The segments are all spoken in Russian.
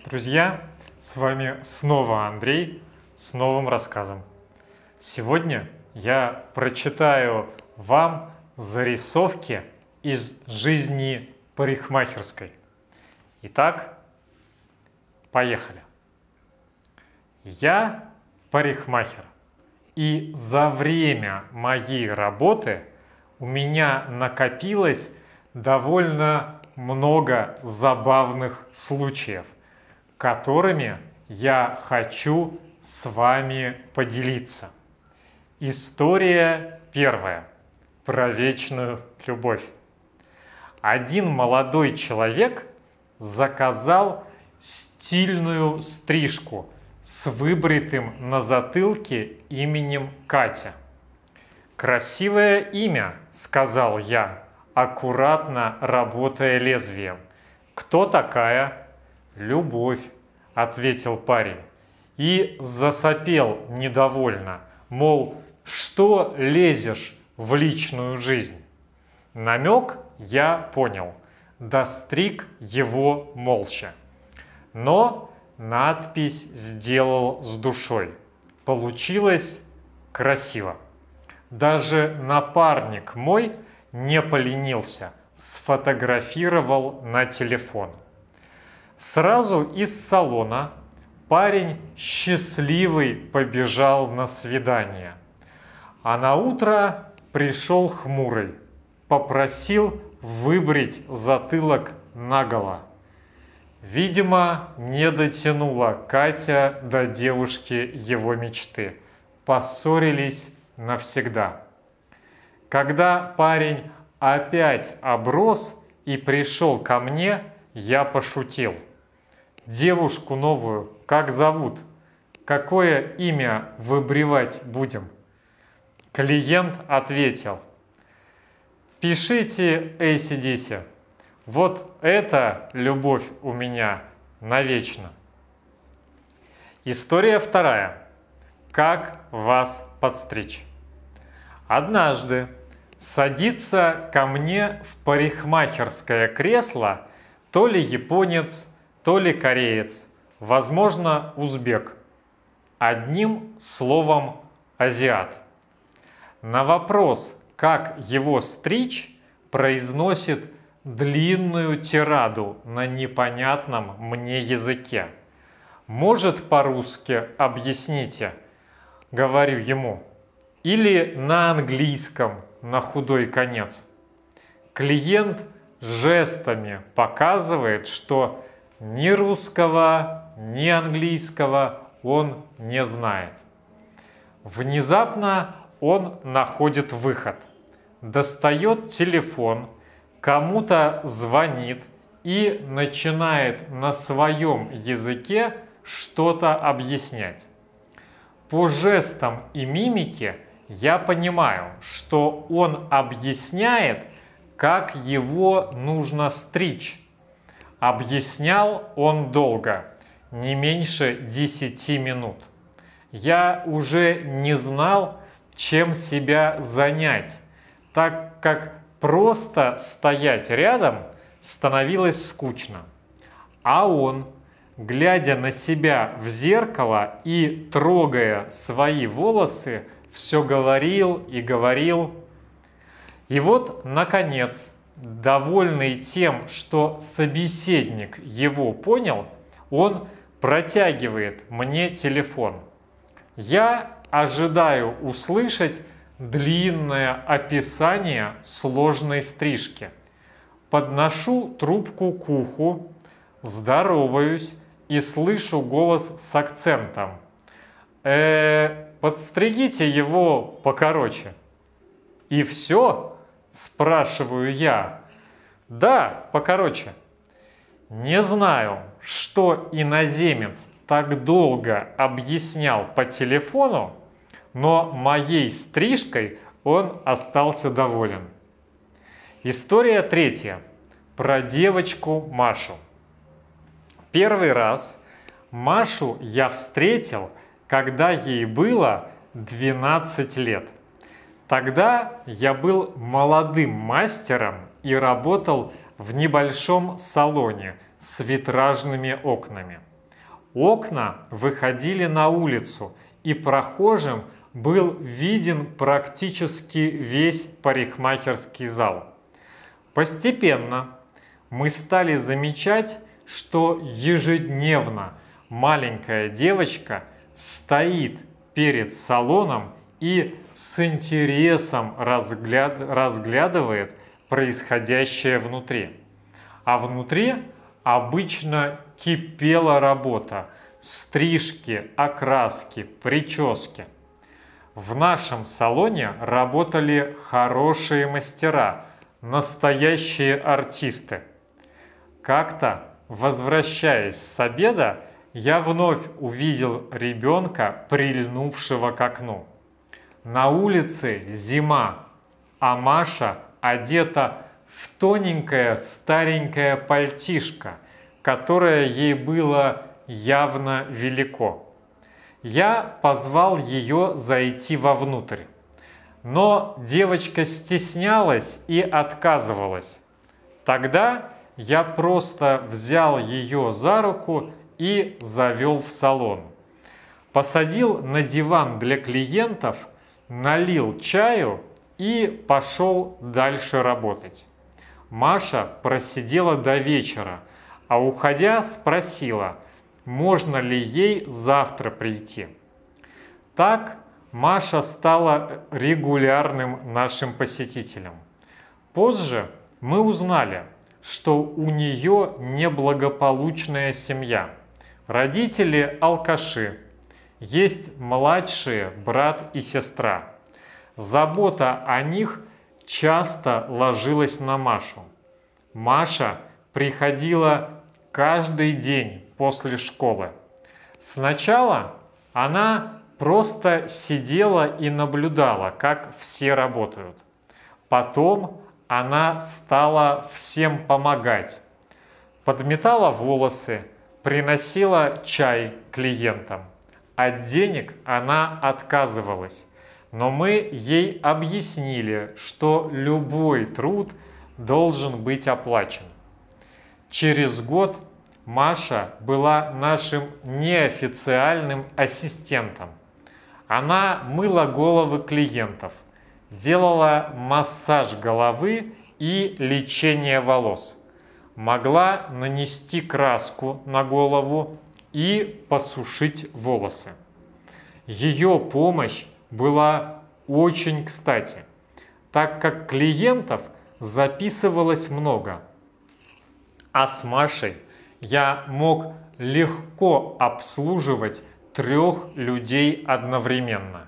Друзья, с вами снова Андрей с новым рассказом. Сегодня я прочитаю вам зарисовки из жизни парикмахерской. Итак, поехали. Я парикмахер, и за время моей работы у меня накопилось довольно много забавных случаев, которыми я хочу с вами поделиться. История первая. Про вечную любовь. Один молодой человек заказал стильную стрижку с выбритым на затылке именем Катя. «Красивое имя», — сказал я, аккуратно работая лезвием. «Кто такая?» «Любовь», — ответил парень и засопел недовольно, мол, что лезешь в личную жизнь. Намек я понял, достриг его молча. Но надпись сделал с душой. Получилось красиво. Даже напарник мой не поленился, сфотографировал на телефон. Сразу из салона парень счастливый побежал на свидание. А на утро пришел хмурый, попросил выбрить затылок наголо. Видимо, не дотянула Катя до девушки его мечты. Поссорились навсегда. Когда парень опять оброс и пришел ко мне, я пошутил. «Девушку новую как зовут? Какое имя выбривать будем?» Клиент ответил: «Пишите AC/DC. Вот это любовь у меня навечно». История вторая. Как вас подстричь? Однажды садится ко мне в парикмахерское кресло то ли японец, то ли кореец, возможно, узбек. Одним словом, азиат. На вопрос, как его стричь, произносит длинную тираду на непонятном мне языке. «Может, по-русски объясните?» — говорю ему. «Или на английском, на худой конец?» Клиент жестами показывает, что ни русского, ни английского он не знает. Внезапно он находит выход, достает телефон, кому-то звонит и начинает на своем языке что-то объяснять. По жестам и мимике я понимаю, что он объясняет, как его нужно стричь. Объяснял он долго, не меньше 10 минут. Я уже не знал, чем себя занять, так как просто стоять рядом становилось скучно. А он, глядя на себя в зеркало и трогая свои волосы, все говорил и говорил. И вот, наконец, довольный тем, что собеседник его понял, он протягивает мне телефон. Я ожидаю услышать длинное описание сложной стрижки. Подношу трубку к уху, здороваюсь и слышу голос с акцентом. Подстригите его покороче». «И все?» – спрашиваю я. «Да, покороче». Не знаю, что иноземец так долго объяснял по телефону, но моей стрижкой он остался доволен. История третья. Про девочку Машу. Первый раз Машу я встретил, когда ей было 12 лет. Тогда я был молодым мастером и работал в небольшом салоне с витражными окнами. Окна выходили на улицу, и прохожим был виден практически весь парикмахерский зал. Постепенно мы стали замечать, что ежедневно маленькая девочка стоит перед салоном и с интересом разглядывает происходящее внутри. А внутри обычно кипела работа: стрижки, окраски, прически. В нашем салоне работали хорошие мастера, настоящие артисты. Как-то, возвращаясь с обеда, я вновь увидел ребенка, прильнувшего к окну. На улице зима, а Маша одета в тоненькое старенькое пальтишко, которое ей было явно велико. Я позвал ее зайти вовнутрь, но девочка стеснялась и отказывалась. Тогда я просто взял ее за руку и завел в салон. Посадил на диван для клиентов, налил чаю и пошел дальше работать. Маша просидела до вечера, а уходя спросила, можно ли ей завтра прийти. Так Маша стала регулярным нашим посетителем. Позже мы узнали, что у нее неблагополучная семья. Родители алкаши, есть младшие брат и сестра. Забота о них часто ложилась на Машу. Маша приходила каждый день после школы. Сначала она просто сидела и наблюдала, как все работают. Потом она стала всем помогать. Подметала волосы, приносила чай клиентам. От денег она отказывалась. Но мы ей объяснили, что любой труд должен быть оплачен. Через год Маша была нашим неофициальным ассистентом. Она мыла головы клиентов, делала массаж головы и лечение волос, могла нанести краску на голову и посушить волосы. Ее помощь была очень кстати, так как клиентов записывалось много, а с Машей я мог легко обслуживать 3 людей одновременно.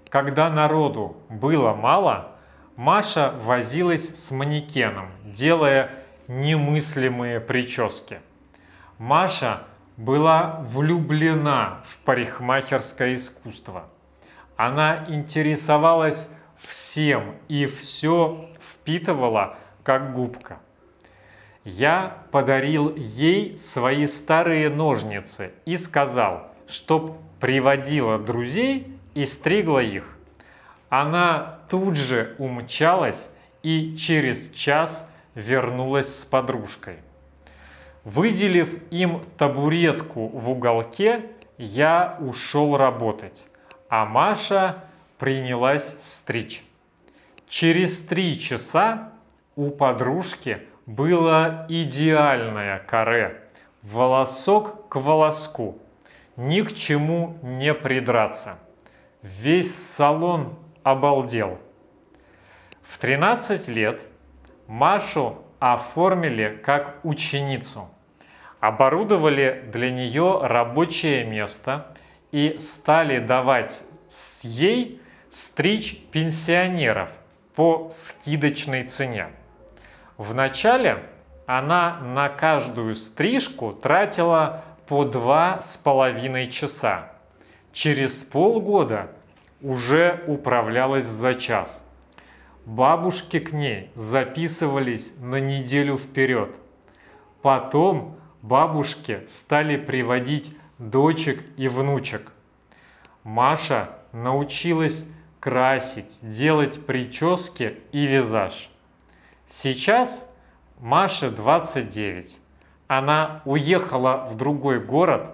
Когда народу было мало, Маша возилась с манекеном, делая немыслимые прически. Маша была влюблена в парикмахерское искусство. Она интересовалась всем и все впитывала, как губка. Я подарил ей свои старые ножницы и сказал, чтоб приводила друзей и стригла их. Она тут же умчалась и через час вернулась с подружкой. Выделив им табуретку в уголке, я ушел работать, а Маша принялась стричь. Через 3 часа у подружки было идеальное каре, волосок к волоску, ни к чему не придраться. Весь салон обалдел. В 13 лет Машу оформили как ученицу, оборудовали для нее рабочее место и стали давать ей стричь пенсионеров по скидочной цене. Вначале она на каждую стрижку тратила по 2,5 часа. Через полгода уже управлялась за час. Бабушки к ней записывались на неделю вперед. Потом бабушки стали приводить дочек и внучек. Маша научилась красить, делать прически и визаж. Сейчас Маше 29. Она уехала в другой город,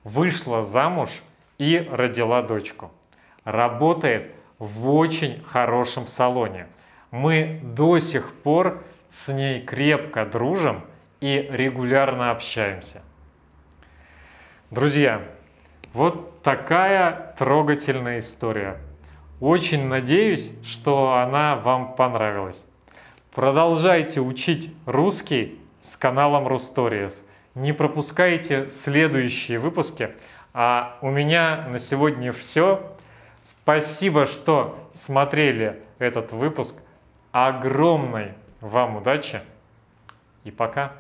вышла замуж и родила дочку. Работает в очень хорошем салоне. Мы до сих пор с ней крепко дружим и регулярно общаемся. Друзья, вот такая трогательная история. Очень надеюсь, что она вам понравилась. Продолжайте учить русский с каналом Русториес. Не пропускайте следующие выпуски. А у меня на сегодня все. Спасибо, что смотрели этот выпуск. Огромной вам удачи и пока!